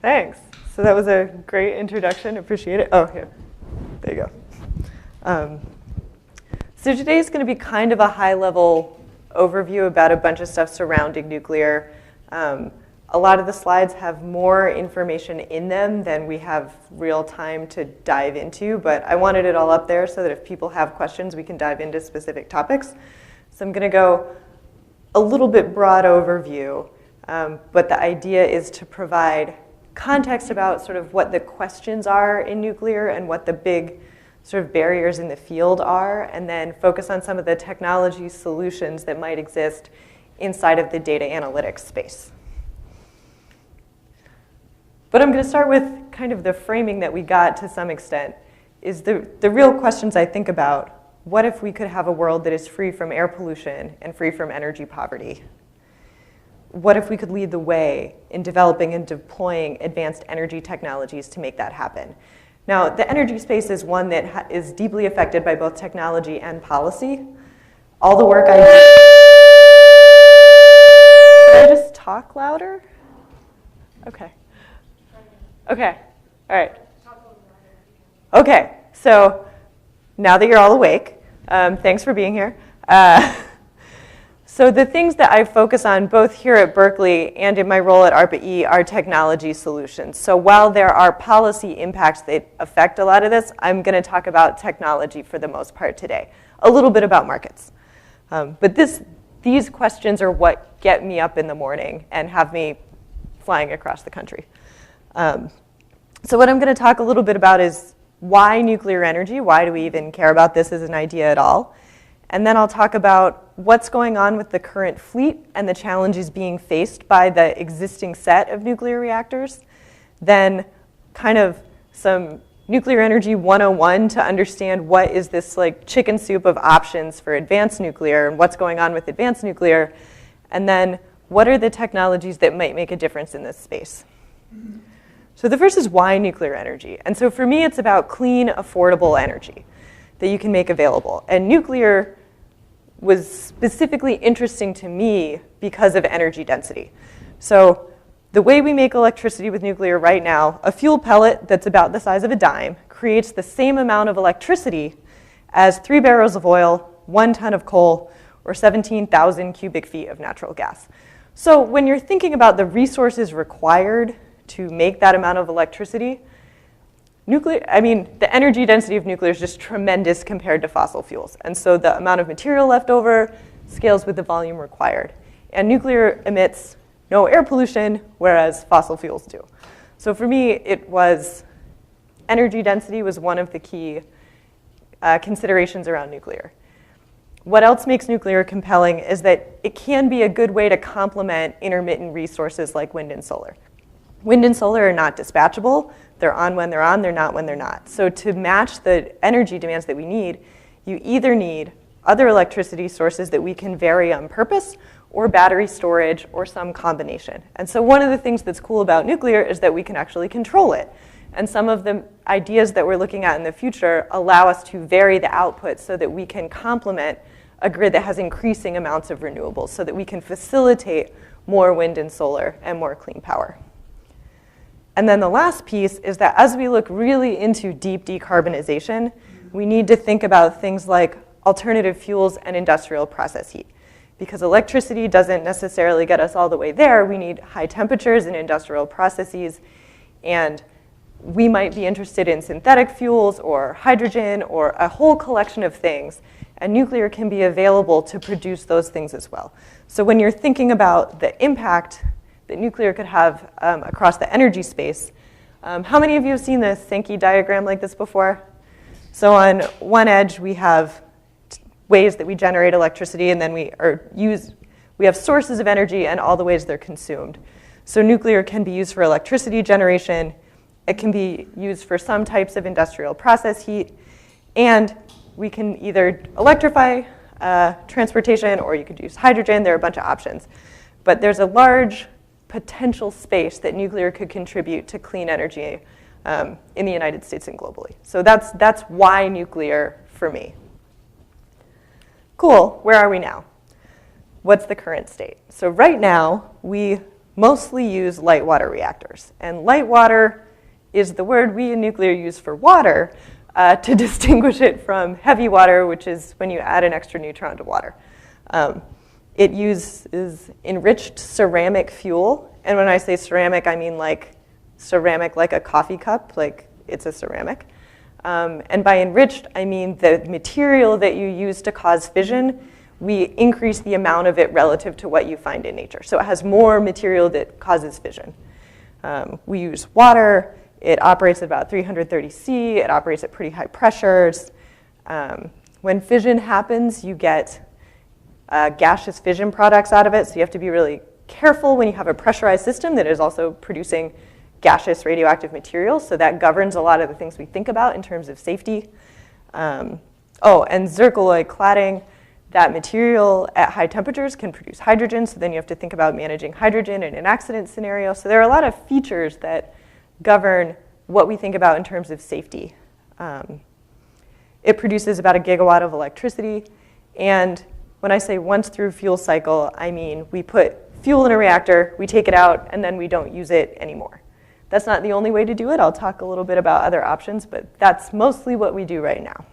Thanks. So that was a great introduction. Appreciate it. Oh, here. There you go. So today's going to be kind of a high-level overview about a bunch of stuff surrounding nuclear. A lot of the slides have more information in them than we have real time to dive into, but I wanted it all up there so that if people have questions, we can dive into specific topics. So I'm going to go a little bit broad overview, but the idea is to provide context about sort of what the questions are in nuclear and what the big sort of barriers in the field are, and then focus on some of the technology solutions that might exist inside of the data analytics space. But I'm going to start with kind of the framing that we got to some extent, is the real questions I think about. What if we could have a world that is free from air pollution and free from energy poverty? What if we could lead the way in developing and deploying advanced energy technologies to make that happen? Now, the energy space is one that is deeply affected by both technology and policy. All the work I do... Can I just talk louder? Okay. Okay, all right. Okay, so now that you're all awake, thanks for being here. So the things that I focus on both here at Berkeley and in my role at ARPA-E are technology solutions. So while there are policy impacts that affect a lot of this, I'm going to talk about technology for the most part today. A little bit about markets. But these questions are what get me up in the morning and have me flying across the country. So what I'm going to talk a little bit about is why nuclear energy? Why do we even care about this as an idea at all? And then I'll talk about what's going on with the current fleet and the challenges being faced by the existing set of nuclear reactors. Then kind of some nuclear energy 101 to understand what is this like chicken soup of options for advanced nuclear and what's going on with advanced nuclear. And then what are the technologies that might make a difference in this space? So the first is why nuclear energy. And so for me, it's about clean, affordable energy that you can make available. And nuclear was specifically interesting to me because of energy density. So the way we make electricity with nuclear right now, a fuel pellet that's about the size of a dime creates the same amount of electricity as 3 barrels of oil, 1 ton of coal, or 17,000 cubic feet of natural gas. So when you're thinking about the resources required to make that amount of electricity, the energy density of nuclear is just tremendous compared to fossil fuels. And so the amount of material left over scales with the volume required. And nuclear emits no air pollution, whereas fossil fuels do. So for me, it was energy density was one of the key considerations around nuclear. What else makes nuclear compelling is that it can be a good way to complement intermittent resources like wind and solar. Wind and solar are not dispatchable. They're on when they're on, they're not when they're not. So to match the energy demands that we need, you either need other electricity sources that we can vary on purpose, or battery storage, or some combination. And so one of the things that's cool about nuclear is that we can actually control it. And some of the ideas that we're looking at in the future allow us to vary the output so that we can complement a grid that has increasing amounts of renewables, so that we can facilitate more wind and solar and more clean power. And then the last piece is that as we look really into deep decarbonization, we need to think about things like alternative fuels and industrial process heat. Because electricity doesn't necessarily get us all the way there. We need high temperatures in industrial processes. And we might be interested in synthetic fuels or hydrogen or a whole collection of things. And nuclear can be available to produce those things as well. So when you're thinking about the impact that nuclear could have across the energy space. How many of you have seen the Sankey diagram like this before? So on one edge, we have ways that we generate electricity, and then we have sources of energy and all the ways they're consumed. So nuclear can be used for electricity generation. It can be used for some types of industrial process heat. And we can either electrify transportation, or you could use hydrogen. There are a bunch of options. But there's a large potential space that nuclear could contribute to clean energy in the United States and globally. So that's why nuclear for me. Cool, where are we now? What's the current state? So right now, we mostly use light water reactors. And light water is the word we in nuclear use for water to distinguish it from heavy water, which is when you add an extra neutron to water. It uses enriched ceramic fuel. And when I say ceramic, I mean like ceramic like a coffee cup, like it's a ceramic. And by enriched, I mean the material that you use to cause fission, we increase the amount of it relative to what you find in nature. So it has more material that causes fission. We use water. It operates at about 330 C. It operates at pretty high pressures. When fission happens, you get gaseous fission products out of it, so you have to be really careful when you have a pressurized system that is also producing gaseous radioactive materials, so that governs a lot of the things we think about in terms of safety. And zircaloy cladding, that material at high temperatures can produce hydrogen, so then you have to think about managing hydrogen in an accident scenario. So there are a lot of features that govern what we think about in terms of safety. It produces about 1 gigawatt of electricity, and when I say once through fuel cycle, I mean we put fuel in a reactor, we take it out, and then we don't use it anymore. That's not the only way to do it. I'll talk a little bit about other options, but that's mostly what we do right now.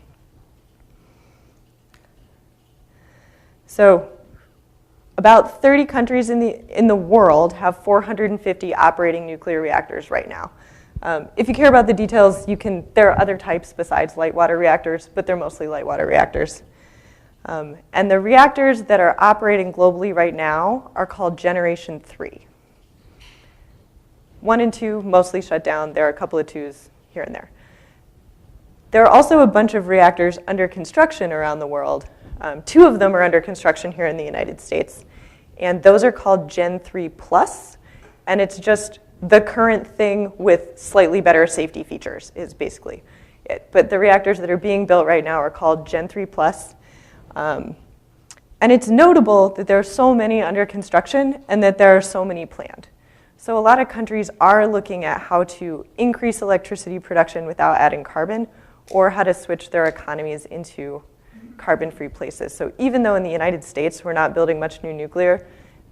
So about 30 countries in the world have 450 operating nuclear reactors right now. If you care about the details, there are other types besides light water reactors, but they're mostly light water reactors. And the reactors that are operating globally right now are called Generation 3. 1 and 2 mostly shut down. There are a couple of 2s here and there. There are also a bunch of reactors under construction around the world. 2 of them are under construction here in the United States. And those are called Gen 3 Plus. And it's just the current thing with slightly better safety features is basically it. But the reactors that are being built right now are called Gen 3 Plus. And it's notable that there are so many under construction and that there are so many planned. So a lot of countries are looking at how to increase electricity production without adding carbon, or how to switch their economies into carbon-free places. So even though in the United States we're not building much new nuclear,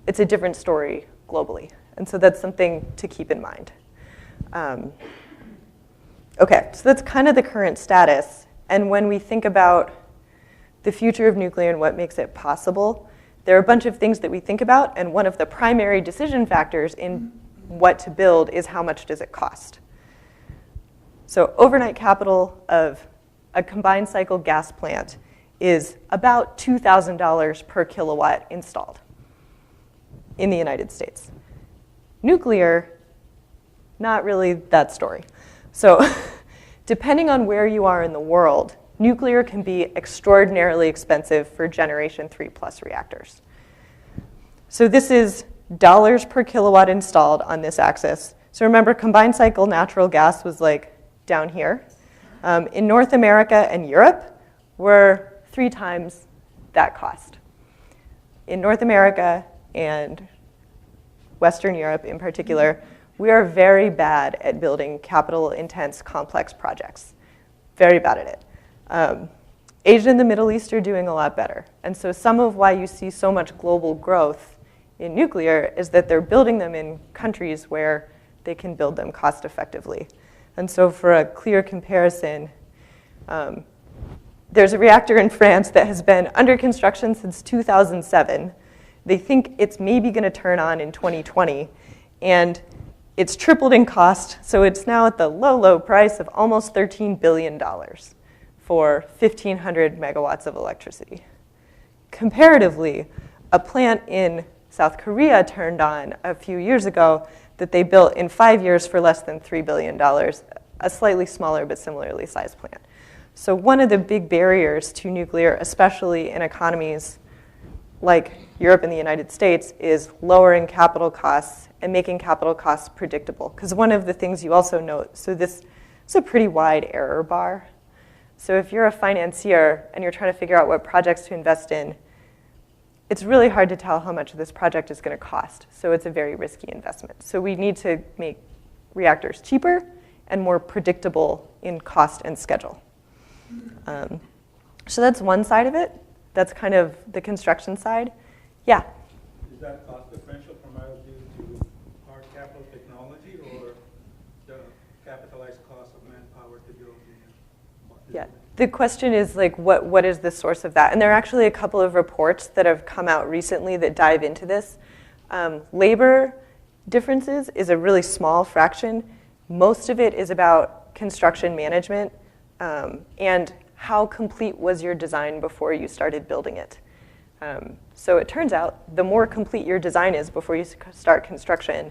it's a different story globally. And so that's something to keep in mind. Okay, so that's kind of the current status. And when we think about the future of nuclear and what makes it possible, there are a bunch of things that we think about, and one of the primary decision factors in what to build is how much does it cost. So overnight capital of a combined cycle gas plant is about $2,000 per kilowatt installed in the United States. Nuclear, not really that story. So depending on where you are in the world, nuclear can be extraordinarily expensive for Generation 3 Plus reactors. So this is dollars per kilowatt installed on this axis. So remember, combined cycle natural gas was like down here. In North America and Europe, we're 3 times that cost. In North America and Western Europe in particular, we are very bad at building capital-intense, complex projects. Very bad at it. Asia and the Middle East are doing a lot better. And so some of why you see so much global growth in nuclear is that they're building them in countries where they can build them cost effectively. And so for a clear comparison, there's a reactor in France that has been under construction since 2007. They think it's maybe going to turn on in 2020. And it's tripled in cost, so it's now at the low, low price of almost $13 billion for 1,500 megawatts of electricity. Comparatively, a plant in South Korea turned on a few years ago that they built in 5 years for less than $3 billion, a slightly smaller but similarly sized plant. So one of the big barriers to nuclear, especially in economies like Europe and the United States, is lowering capital costs and making capital costs predictable. Because one of the things you also note, so this is a pretty wide error bar. So if you're a financier and you're trying to figure out what projects to invest in, it's really hard to tell how much this project is going to cost. So it's a very risky investment. So we need to make reactors cheaper and more predictable in cost and schedule. So that's one side of it. That's kind of the construction side. Yeah? Is that cost differential from IOU to capital technology or the capitalized cost of manpower to build the Yeah. The question is, like, what is the source of that? And there are actually a couple of reports that have come out recently that dive into this. Labor differences is a really small fraction. Most of it is about construction management and how complete was your design before you started building it. So it turns out the more complete your design is before you start construction,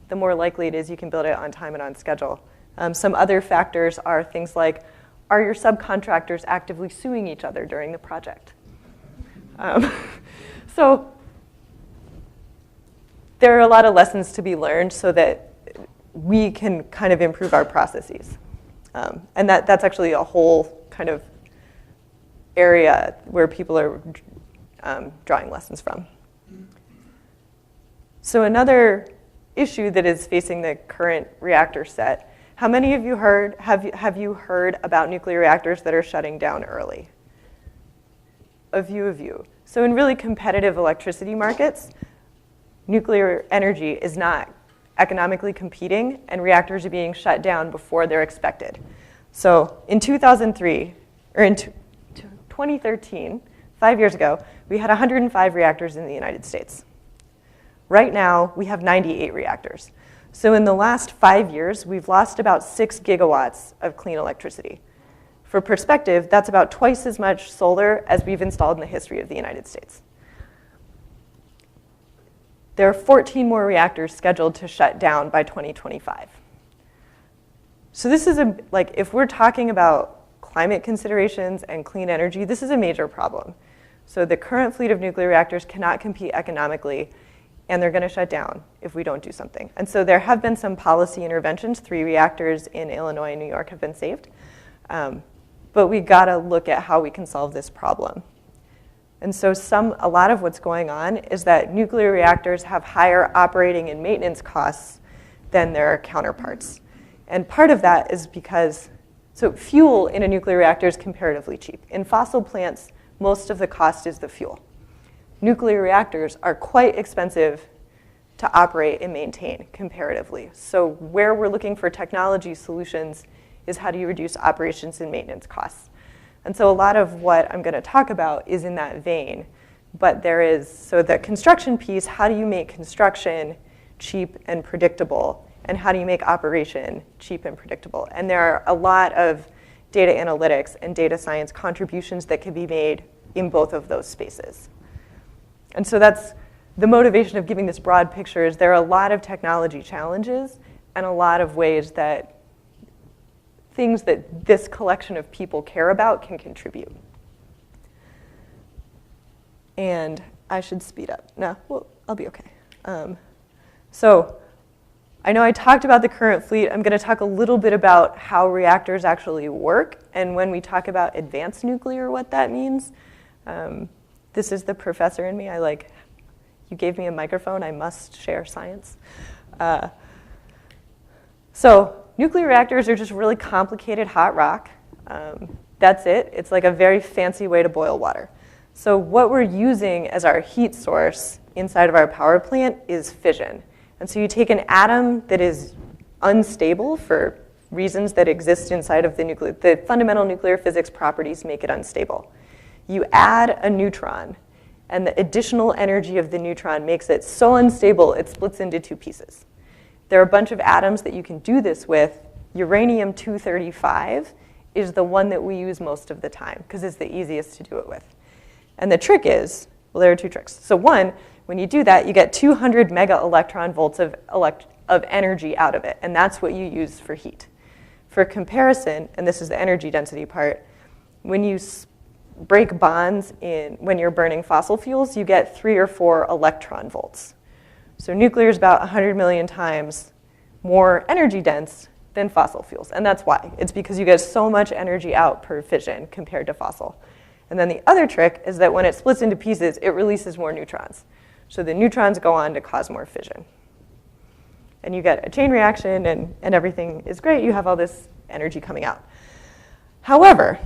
the more likely it is you can build it on time and on schedule. Some other factors are things like, are your subcontractors actively suing each other during the project? So there are a lot of lessons to be learned so that we can kind of improve our processes. And that's actually a whole kind of area where people are drawing lessons from. So another issue that is facing the current reactor set, how many of you have you heard about nuclear reactors that are shutting down early? A few of you. So in really competitive electricity markets, nuclear energy is not economically competing, and reactors are being shut down before they're expected. So in 2003, or in 2013, 5 years ago, we had 105 reactors in the United States. Right now, we have 98 reactors. So in the last 5 years, we've lost about 6 gigawatts of clean electricity. For perspective, that's about twice as much solar as we've installed in the history of the United States. There are 14 more reactors scheduled to shut down by 2025. So this is like, if we're talking about climate considerations and clean energy, this is a major problem. So the current fleet of nuclear reactors cannot compete economically, and they're going to shut down if we don't do something. And so there have been some policy interventions. 3 reactors in Illinois and New York have been saved. But we got to look at how we can solve this problem. And so a lot of what's going on is that nuclear reactors have higher operating and maintenance costs than their counterparts. And part of that is because, so fuel in a nuclear reactor is comparatively cheap. In fossil plants, most of the cost is the fuel. Nuclear reactors are quite expensive to operate and maintain comparatively. So where we're looking for technology solutions is how do you reduce operations and maintenance costs. And so a lot of what I'm going to talk about is in that vein. But so the construction piece, how do you make construction cheap and predictable? And how do you make operation cheap and predictable? And there are a lot of data analytics and data science contributions that can be made in both of those spaces. And so that's the motivation of giving this broad picture is there are a lot of technology challenges and a lot of ways that things that this collection of people care about can contribute. And I should speed up. No, well, I'll be okay. So I know I talked about the current fleet. I'm going to talk a little bit about how reactors actually work, and when we talk about advanced nuclear, what that means. This is the professor in me. You gave me a microphone. I must share science. So nuclear reactors are just really complicated hot rock. That's it. It's like a very fancy way to boil water. So what we're using as our heat source inside of our power plant is fission. And so you take an atom that is unstable for reasons that exist inside of the fundamental nuclear physics properties make it unstable. You add a neutron, and the additional energy of the neutron makes it so unstable it splits into 2 pieces. There are a bunch of atoms that you can do this with. Uranium-235 is the one that we use most of the time because it's the easiest to do it with. And the trick is, well, there are 2 tricks. So one, when you do that, you get 200 mega electron volts of energy out of it, and that's what you use for heat. For comparison, and this is the energy density part, when you break bonds when you're burning fossil fuels, you get 3 or 4 electron volts. So nuclear is about 100 million times more energy dense than fossil fuels. And that's why. It's because you get so much energy out per fission compared to fossil. And then the other trick is that when it splits into pieces, it releases more neutrons. So the neutrons go on to cause more fission. And you get a chain reaction, and everything is great. You have all this energy coming out. However,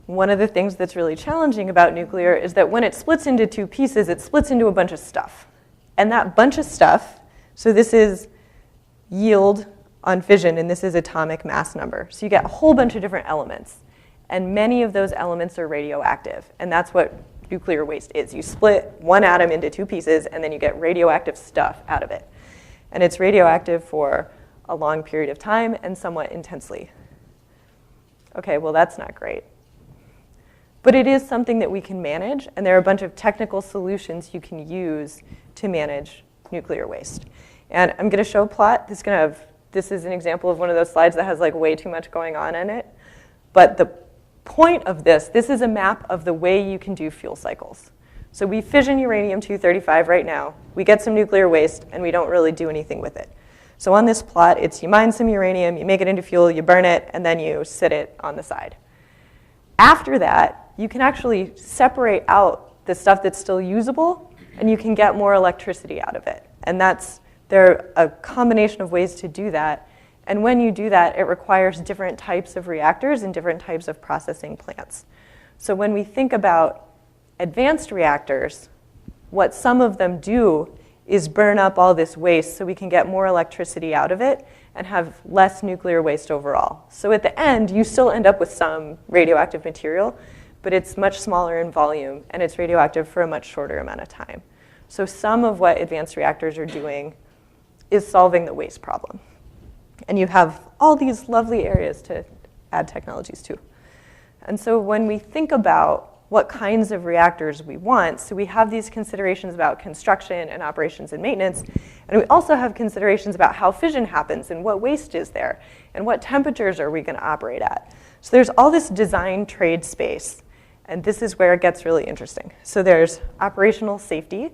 one of the things that's really challenging about nuclear is that when it splits into 2 pieces, it splits into a bunch of stuff. And that bunch of stuff, So this is yield on fission, and this is atomic mass number. So you get a whole bunch of different elements, and many of those elements are radioactive, and that's what nuclear waste is. You split one atom into two pieces, and then you get radioactive stuff out of it. And it's radioactive for a long period of time and somewhat intensely. Okay, well, that's not great. But it is something that we can manage, and there are a bunch of technical solutions you can use to manage nuclear waste. And I'm going to show a plot. This is an example of one of those slides that has like way too much going on in it. But the point of this is a map of the way you can do fuel cycles. So we fission uranium-235 right now. We get some nuclear waste, and we don't really do anything with it. So on this plot, it's you mine some uranium, you make it into fuel, you burn it, and then you sit it on the side. After that, you can actually separate out the stuff that's still usable, and you can get more electricity out of it. And there are a combination of ways to do that. And when you do that, it requires different types of reactors and different types of processing plants. So when we think about advanced reactors, what some of them do is burn up all this waste so we can get more electricity out of it and have less nuclear waste overall. So at the end, you still end up with some radioactive material, but it's much smaller in volume, and it's radioactive for a much shorter amount of time. So some of what advanced reactors are doing is solving the waste problem. And you have all these lovely areas to add technologies to. And so when we think about what kinds of reactors we want, so we have these considerations about construction and operations and maintenance, and we also have considerations about how fission happens and what waste is there, and what temperatures are we going to operate at. So there's all this design trade space, and this is where it gets really interesting. So there's operational safety,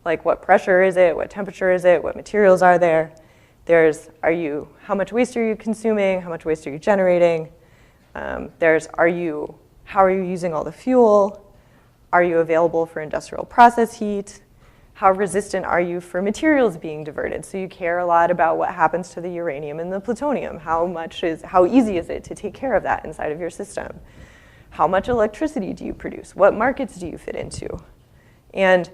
like what pressure is it, what temperature is it, what materials are there. There's, how much waste are you consuming, how much waste are you generating? There's, how are you using all the fuel? Are you available for industrial process heat? How resistant are you for materials being diverted? So you care a lot about what happens to the uranium and the plutonium. How easy is it to take care of that inside of your system? How much electricity do you produce? What markets do you fit into? And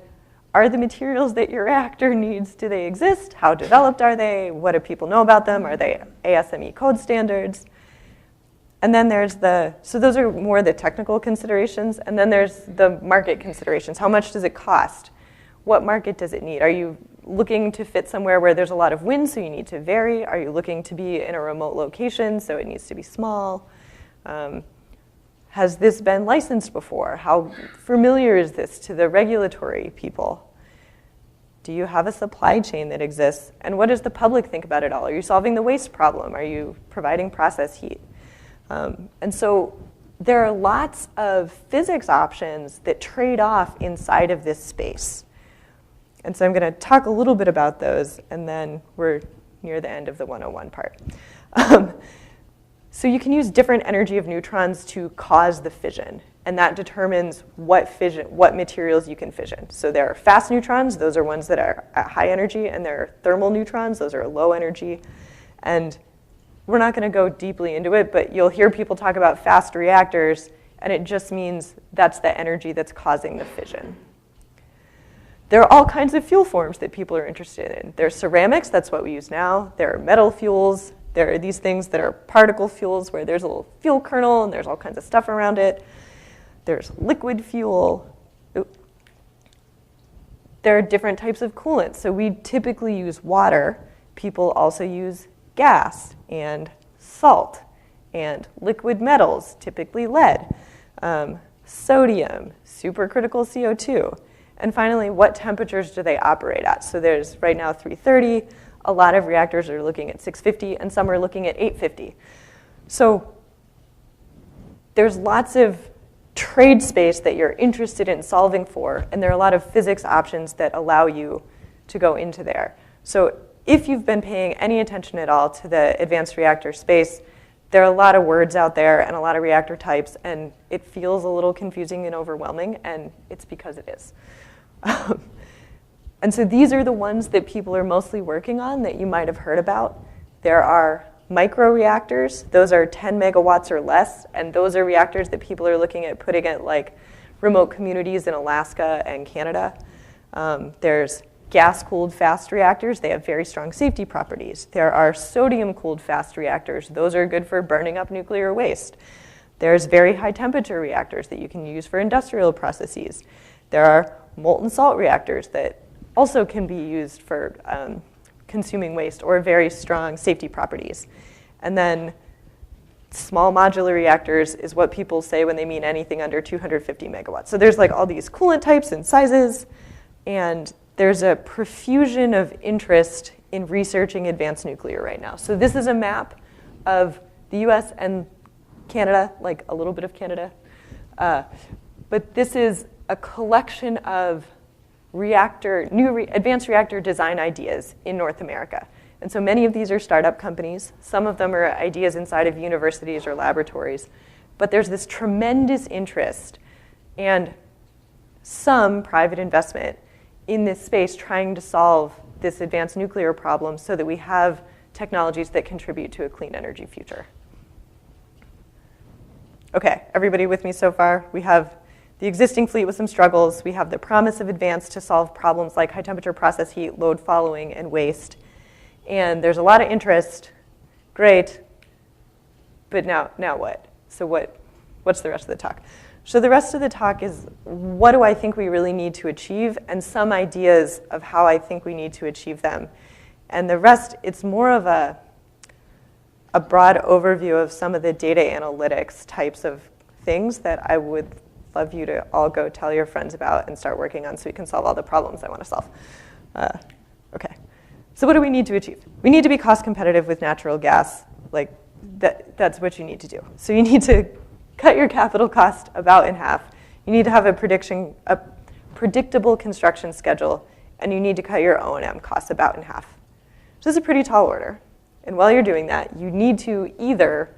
are the materials that your reactor needs, do they exist? How developed are they? What do people know about them? Are they ASME code standards? And then there's so those are more the technical considerations. And then there's the market considerations. How much does it cost? What market does it need? Are you looking to fit somewhere where there's a lot of wind, so you need to vary? Are you looking to be in a remote location, so it needs to be small? Has this been licensed before? How familiar is this to the regulatory people? Do you have a supply chain that exists? And what does the public think about it all? Are you solving the waste problem? Are you providing process heat? And so there are lots of physics options that trade off inside of this space. And so I'm going to talk a little bit about those, and then we're near the end of the 101 part. So you can use different energy of neutrons to cause the fission, and that determines what materials you can fission. So there are fast neutrons, those are ones that are at high energy, and there are thermal neutrons, those are low energy. And we're not going to go deeply into it, but you'll hear people talk about fast reactors, and it just means that's the energy that's causing the fission. There are all kinds of fuel forms that people are interested in. There's ceramics, that's what we use now. There are metal fuels. There are these things that are particle fuels where there's a little fuel kernel and there's all kinds of stuff around it. There's liquid fuel. There are different types of coolants. So we typically use water. People also use gas and salt and liquid metals, typically lead, sodium, supercritical CO2. And finally, what temperatures do they operate at? So there's right now 330. A lot of reactors are looking at 650, and some are looking at 850. So there's lots of trade space that you're interested in solving for, and there are a lot of physics options that allow you to go into there. So if you've been paying any attention at all to the advanced reactor space, there are a lot of words out there and a lot of reactor types, and it feels a little confusing and overwhelming, and it's because it is. And so these are the ones that people are mostly working on that you might have heard about. There are microreactors. Those are 10 megawatts or less, and those are reactors that people are looking at putting at like remote communities in Alaska and Canada. There's gas-cooled fast reactors. They have very strong safety properties. There are sodium-cooled fast reactors. Those are good for burning up nuclear waste. There's very high temperature reactors that you can use for industrial processes. There are molten salt reactors that also can be used for consuming waste or very strong safety properties. And then small modular reactors is what people say when they mean anything under 250 megawatts. So there's like all these coolant types and sizes, and there's a profusion of interest in researching advanced nuclear right now. So this is a map of the US and Canada, like a little bit of Canada. But this is a collection of advanced reactor design ideas in North America. And so many of these are startup companies. Some of them are ideas inside of universities or laboratories. But there's this tremendous interest and some private investment in this space trying to solve this advanced nuclear problem so that we have technologies that contribute to a clean energy future. Okay, everybody with me so far? We have the existing fleet with some struggles. We have the promise of advance to solve problems like high temperature process heat, load following, and waste. And there's a lot of interest. Great. But now what? So what's the rest of the talk? So the rest of the talk is what do I think we really need to achieve and some ideas of how I think we need to achieve them. And the rest, it's more of a broad overview of some of the data analytics types of things that I would love you to all go tell your friends about and start working on so we can solve all the problems I want to solve. Okay. So what do we need to achieve? We need to be cost competitive with natural gas. Like that's what you need to do. So you need to cut your capital cost about in half. You need to have a predictable construction schedule, and you need to cut your O&M costs about in half. So this is a pretty tall order. And while you're doing that, you need to either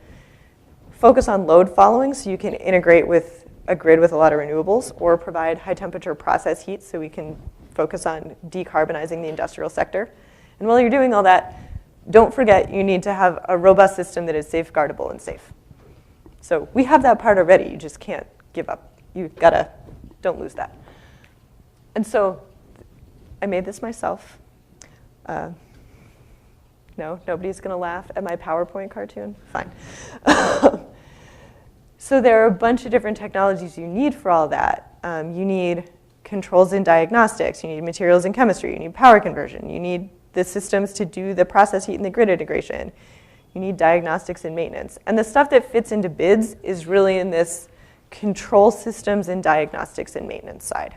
focus on load following so you can integrate with a grid with a lot of renewables, or provide high temperature process heat so we can focus on decarbonizing the industrial sector. And while you're doing all that, don't forget you need to have a robust system that is safeguardable and safe. So we have that part already. You just can't give up. You've got to, don't lose that. And so I made this myself. No, nobody's going to laugh at my PowerPoint cartoon? Fine. So there are a bunch of different technologies you need for all that. You need controls and diagnostics. You need materials and chemistry. You need power conversion. You need the systems to do the process heat and the grid integration. You need diagnostics and maintenance. And the stuff that fits into bids is really in this control systems and diagnostics and maintenance side.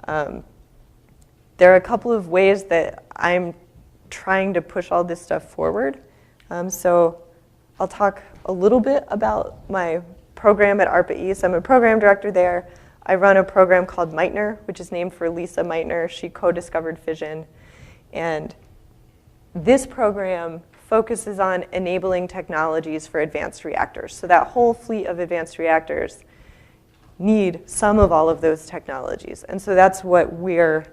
There are a couple of ways that I'm trying to push all this stuff forward. So I'll talk a little bit about my program at ARPA-E. So I'm a program director there. I run a program called Meitner, which is named for Lisa Meitner. She co-discovered fission. And this program focuses on enabling technologies for advanced reactors. So that whole fleet of advanced reactors need some of all of those technologies. And so that's what we're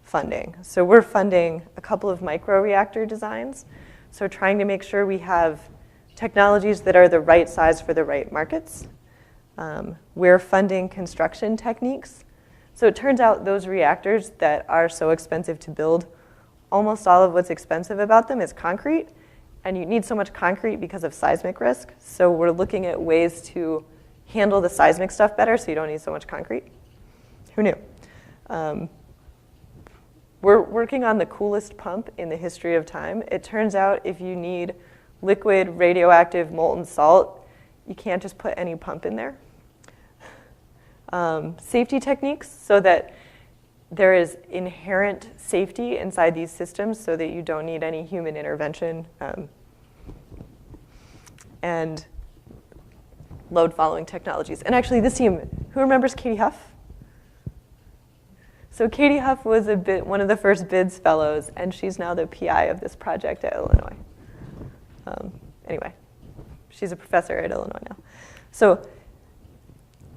funding. So we're funding a couple of microreactor designs. So trying to make sure we have technologies that are the right size for the right markets. We're funding construction techniques. So it turns out those reactors that are so expensive to build, almost all of what's expensive about them is concrete. And you need so much concrete because of seismic risk. So we're looking at ways to handle the seismic stuff better so you don't need so much concrete. Who knew? We're working on the coolest pump in the history of time. It turns out if you need liquid radioactive molten salt, you can't just put any pump in there. Safety techniques so that there is inherent safety inside these systems so that you don't need any human intervention. And load following technologies. And actually this team, who remembers Katie Huff? So Katie Huff was one of the first BIDS fellows, and she's now the PI of this project at Illinois. Anyway, she's a professor at Illinois now. So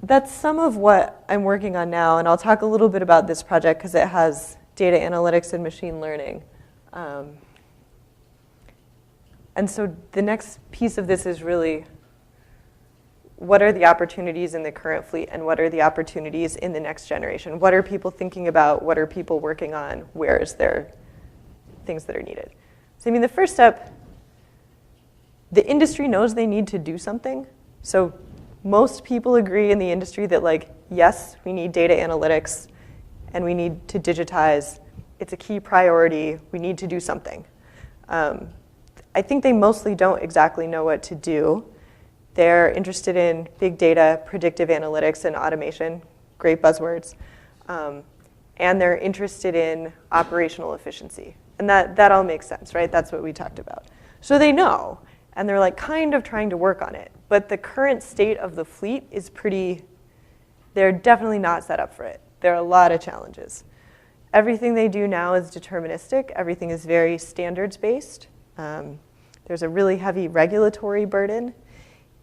that's some of what I'm working on now, and I'll talk a little bit about this project because it has data analytics and machine learning. And so the next piece of this is really what are the opportunities in the current fleet and what are the opportunities in the next generation? What are people thinking about? What are people working on? Where is there things that are needed? So I mean, the first step, the industry knows they need to do something. So most people agree in the industry that, like, yes, we need data analytics and we need to digitize. It's a key priority. We need to do something. I think they mostly don't exactly know what to do. They're interested in big data, predictive analytics, and automation, great buzzwords. And they're interested in operational efficiency. And that all makes sense, right? That's what we talked about. So they know, and they're like kind of trying to work on it. But the current state of the fleet is they're definitely not set up for it. There are a lot of challenges. Everything they do now is deterministic. Everything is very standards-based. There's a really heavy regulatory burden.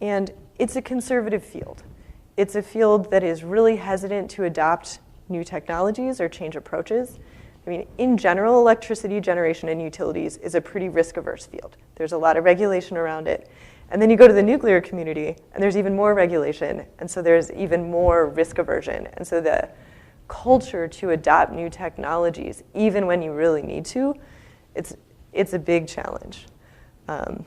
And it's a conservative field. It's a field that is really hesitant to adopt new technologies or change approaches. I mean, in general, electricity generation and utilities is a pretty risk-averse field. There's a lot of regulation around it. And then you go to the nuclear community, and there's even more regulation, and so there's even more risk aversion. And so the culture to adopt new technologies, even when you really need to, it's a big challenge. And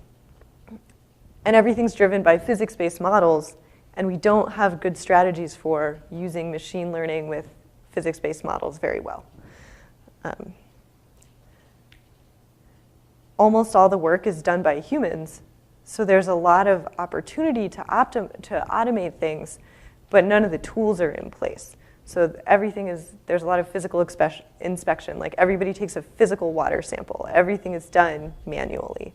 everything's driven by physics-based models, and we don't have good strategies for using machine learning with physics-based models very well. Almost all the work is done by humans, so there's a lot of opportunity to automate things, but none of the tools are in place. So there's a lot of physical inspection. Like, everybody takes a physical water sample. Everything is done manually.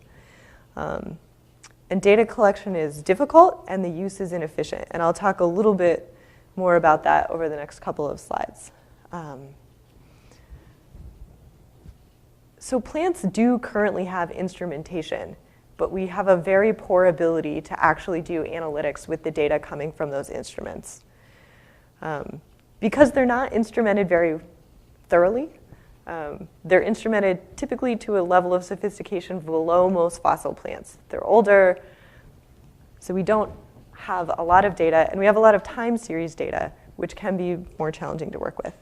And data collection is difficult, and the use is inefficient. And I'll talk a little bit more about that over the next couple of slides. So plants do currently have instrumentation, but we have a very poor ability to actually do analytics with the data coming from those instruments. Because they're not instrumented very thoroughly, they're instrumented typically to a level of sophistication below most fossil plants. They're older, so we don't have a lot of data, and we have a lot of time series data, which can be more challenging to work with.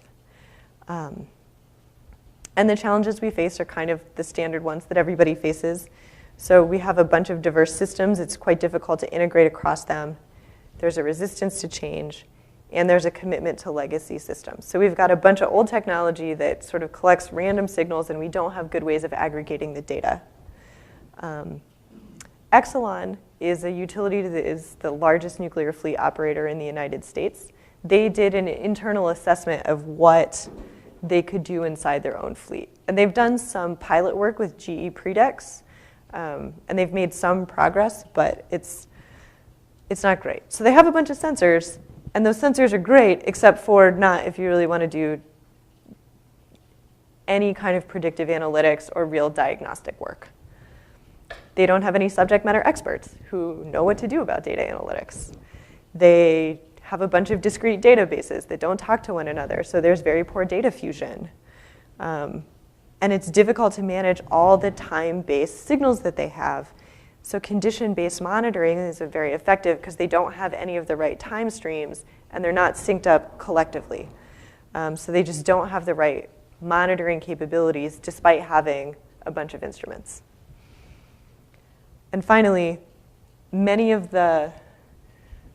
And the challenges we face are kind of the standard ones that everybody faces. So we have a bunch of diverse systems. It's quite difficult to integrate across them. There's a resistance to change, and there's a commitment to legacy systems. So we've got a bunch of old technology that sort of collects random signals, and we don't have good ways of aggregating the data. Exelon is a utility that is the largest nuclear fleet operator in the United States. They did an internal assessment of what they could do inside their own fleet. And they've done some pilot work with GE Predix, and they've made some progress, but it's not great. So they have a bunch of sensors, and those sensors are great, except for not if you really want to do any kind of predictive analytics or real diagnostic work. They don't have any subject matter experts who know what to do about data analytics. They have a bunch of discrete databases that don't talk to one another, so there's very poor data fusion. And it's difficult to manage all the time-based signals that they have. So condition-based monitoring is very effective because they don't have any of the right time streams, and they're not synced up collectively. So they just don't have the right monitoring capabilities despite having a bunch of instruments. And finally,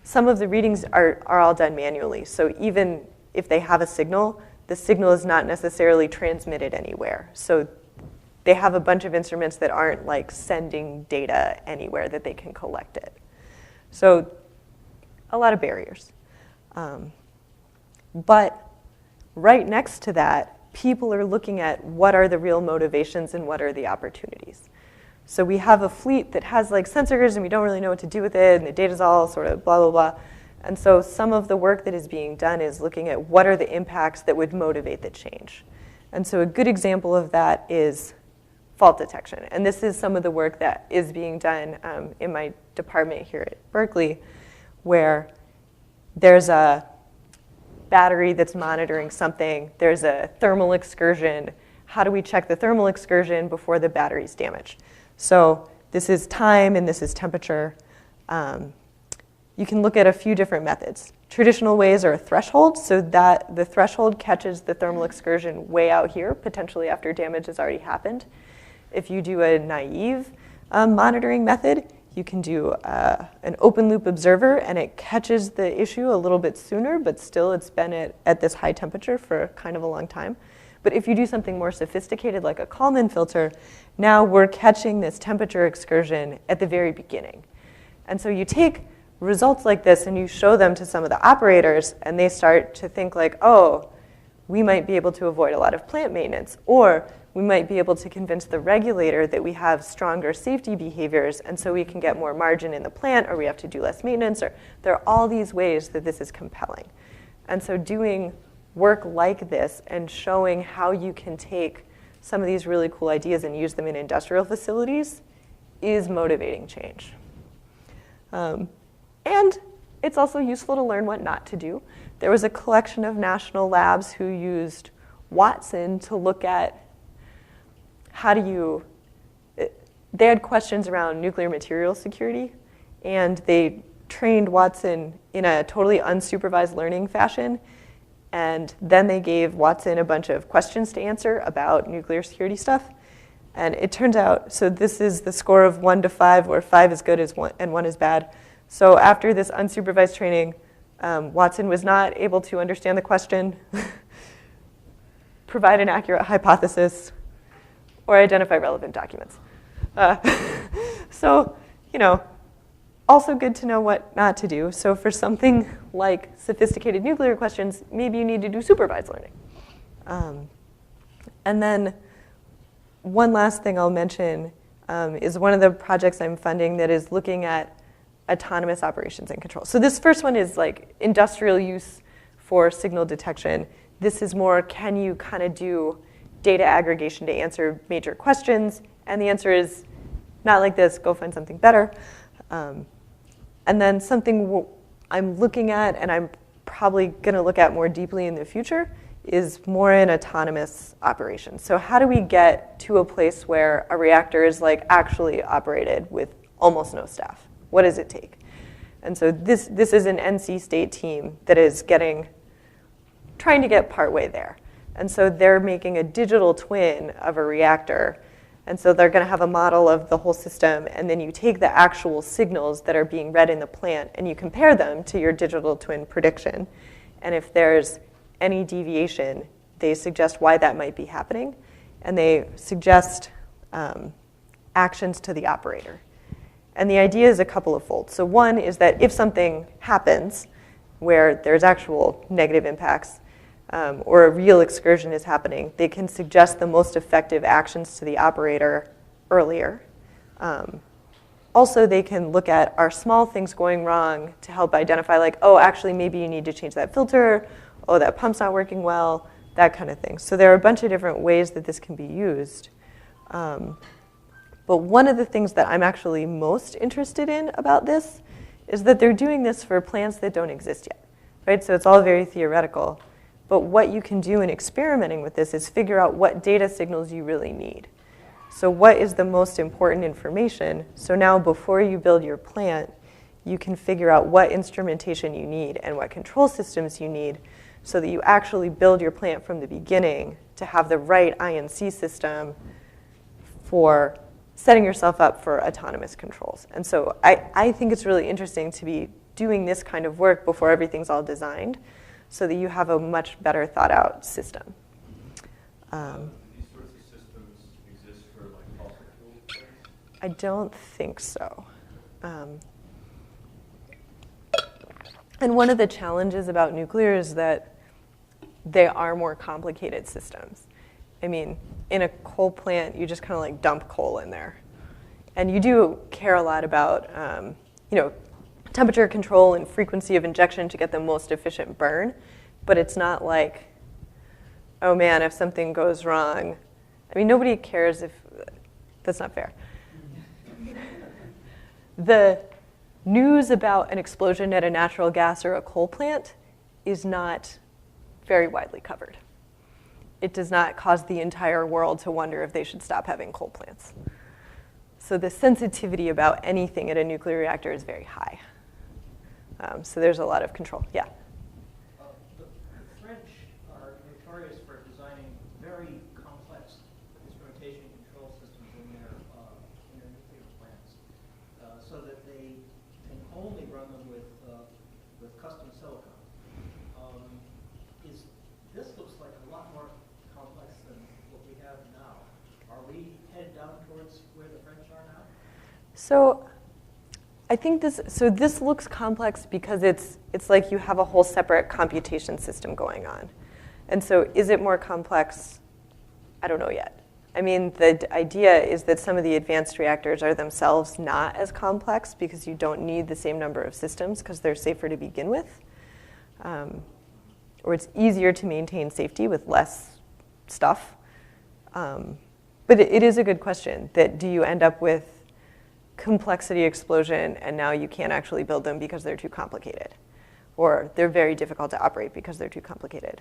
some of the readings are all done manually. So even if they have a signal, the signal is not necessarily transmitted anywhere. So they have a bunch of instruments that aren't like sending data anywhere that they can collect it. So a lot of barriers. But right next to that, people are looking at what are the real motivations and what are the opportunities. So we have a fleet that has like sensors and we don't really know what to do with it, and the data's all sort of blah, blah, blah. And so some of the work that is being done is looking at what are the impacts that would motivate the change. And so a good example of that is fault detection. And this is some of the work that is being done in my department here at Berkeley, where there's a battery that's monitoring something, there's a thermal excursion. How do we check the thermal excursion before the battery's damaged? So this is time and this is temperature. you can look at a few different methods. Traditional ways are a threshold, so that the threshold catches the thermal excursion way out here, potentially after damage has already happened. If you do a naive monitoring method, you can do an open loop observer, and it catches the issue a little bit sooner, but still it's been at this high temperature for kind of a long time. But if you do something more sophisticated like a Kalman filter, now we're catching this temperature excursion at the very beginning. And so you take results like this and you show them to some of the operators, and they start to think like, oh, we might be able to avoid a lot of plant maintenance, or we might be able to convince the regulator that we have stronger safety behaviors, and so we can get more margin in the plant, or we have to do less maintenance, or there are all these ways that this is compelling. And so doing work like this and showing how you can take some of these really cool ideas and use them in industrial facilities is motivating change. And it's also useful to learn what not to do. There was a collection of national labs who used Watson to look at they had questions around nuclear material security, and they trained Watson in a totally unsupervised learning fashion, and then they gave Watson a bunch of questions to answer about nuclear security stuff. And it turns out, so this is the score of 1 to 5, where 5 is good and 1 is bad. So after this unsupervised training, Watson was not able to understand the question, provide an accurate hypothesis, or identify relevant documents. So, also good to know what not to do. So for something like sophisticated nuclear questions, maybe you need to do supervised learning. And then one last thing I'll mention is one of the projects I'm funding that is looking at autonomous operations and control. So this first one is like industrial use for signal detection. This is more, can you kind of do data aggregation to answer major questions? And the answer is not like this, go find something better. And then something I'm looking at, and I'm probably gonna look at more deeply in the future, is more in autonomous operations. So how do we get to a place where a reactor is like actually operated with almost no staff? What does it take? And so this is an NC State team that is trying to get partway there. And so they're making a digital twin of a reactor. And so they're gonna have a model of the whole system, and then you take the actual signals that are being read in the plant and you compare them to your digital twin prediction. And if there's any deviation, they suggest why that might be happening, and they suggest actions to the operator. And the idea is a couple of fold. So one is that if something happens where there's actual negative impacts, or a real excursion is happening, they can suggest the most effective actions to the operator earlier. Also, they can look at, are small things going wrong to help identify like, oh, actually, maybe you need to change that filter, oh, that pump's not working well, that kind of thing. So there are a bunch of different ways that this can be used. But one of the things that I'm actually most interested in about this is that they're doing this for plants that don't exist yet, right? So it's all very theoretical. But what you can do in experimenting with this is figure out what data signals you really need. So what is the most important information? So now before you build your plant, you can figure out what instrumentation you need and what control systems you need so that you actually build your plant from the beginning to have the right INC system for setting yourself up for autonomous controls. And so I think it's really interesting to be doing this kind of work before everything's all designed, so that you have a much better thought out system. These sorts of systems exist for like fossil fuel plants? I don't think so. And one of the challenges about nuclear is that they are more complicated systems. I mean, in a coal plant, you just kind of like dump coal in there. And you do care a lot about, temperature control and frequency of injection to get the most efficient burn, but it's not like, oh man, if something goes wrong. I mean, nobody cares if, that's not fair. The news about an explosion at a natural gas or a coal plant is not very widely covered. It does not cause the entire world to wonder if they should stop having coal plants. So the sensitivity about anything at a nuclear reactor is very high. So there's a lot of control. Yeah. The French are notorious for designing very complex instrumentation control systems in their nuclear plants, so that they can only run them with custom silicon. This looks like a lot more complex than what we have now. Are we headed down towards where the French are now? So I think this looks complex because it's like you have a whole separate computation system going on. And so is it more complex? I don't know yet. I mean, the idea is that some of the advanced reactors are themselves not as complex because you don't need the same number of systems because they're safer to begin with. Or it's easier to maintain safety with less stuff. But it is a good question that do you end up with complexity explosion and now you can't actually build them because they're too complicated, or they're very difficult to operate because they're too complicated.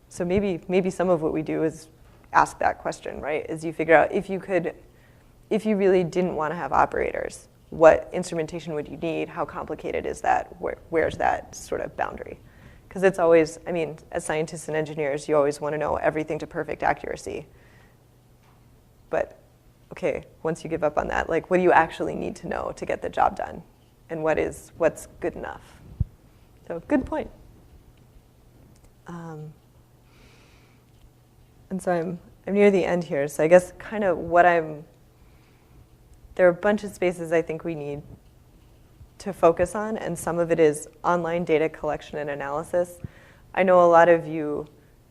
So maybe some of what we do is ask that question, right? Is you figure out if you really didn't want to have operators, what instrumentation would you need? How complicated is that? Where's that sort of boundary? Because it's always, I mean, as scientists and engineers, you always want to know everything to perfect accuracy. But okay, once you give up on that, like, what do you actually need to know to get the job done? And what's good enough? So good point. And so I'm near the end here. So I guess kind of there are a bunch of spaces I think we need to focus on, and some of it is online data collection and analysis. I know a lot of you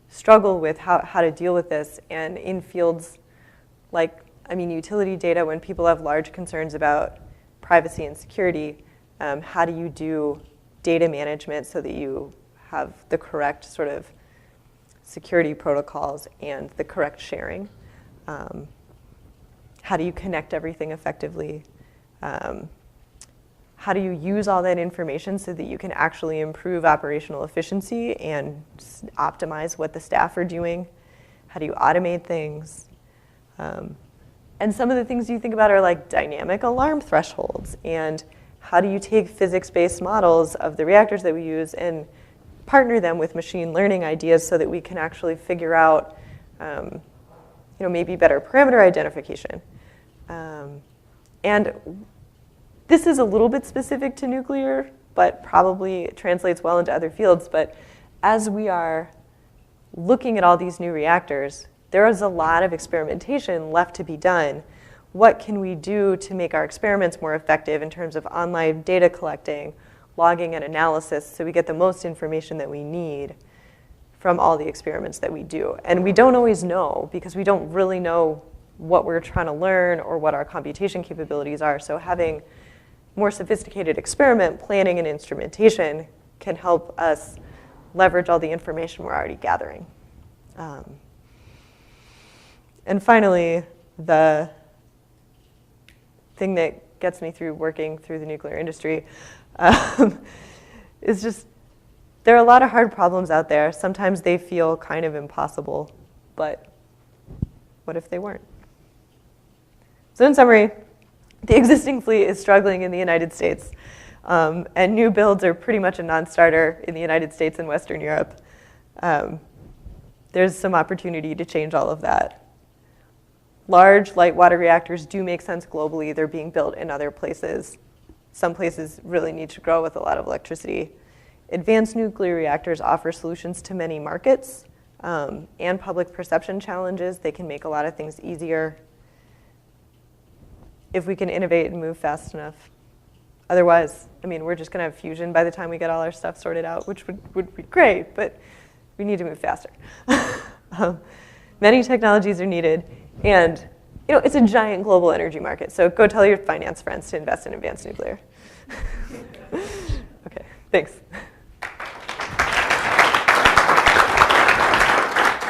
struggle with how to deal with this, and in fields like, utility data, when people have large concerns about privacy and security, how do you do data management so that you have the correct sort of security protocols and the correct sharing? How do you connect everything effectively? How do you use all that information so that you can actually improve operational efficiency and optimize what the staff are doing? How do you automate things? And some of the things you think about are like dynamic alarm thresholds, and how do you take physics-based models of the reactors that we use and partner them with machine learning ideas so that we can actually figure out maybe better parameter identification. And this is a little bit specific to nuclear, but probably translates well into other fields. But as we are looking at all these new reactors, there is a lot of experimentation left to be done. What can we do to make our experiments more effective in terms of online data collecting, logging, and analysis so we get the most information that we need from all the experiments that we do? And we don't always know because we don't really know what we're trying to learn or what our computation capabilities are. So having more sophisticated experiment planning and instrumentation can help us leverage all the information we're already gathering. And finally, the thing that gets me through working through the nuclear industry is just there are a lot of hard problems out there. Sometimes they feel kind of impossible, but what if they weren't? So in summary, the existing fleet is struggling in the United States, and new builds are pretty much a non-starter in the United States and Western Europe. There's some opportunity to change all of that. Large light water reactors do make sense globally. They're being built in other places. Some places really need to grow with a lot of electricity. Advanced nuclear reactors offer solutions to many markets and public perception challenges. They can make a lot of things easier if we can innovate and move fast enough. Otherwise, we're just going to have fusion by the time we get all our stuff sorted out, which would be great, but we need to move faster. Many technologies are needed, and it's a giant global energy market, so go tell your finance friends to invest in advanced nuclear. Okay, thanks.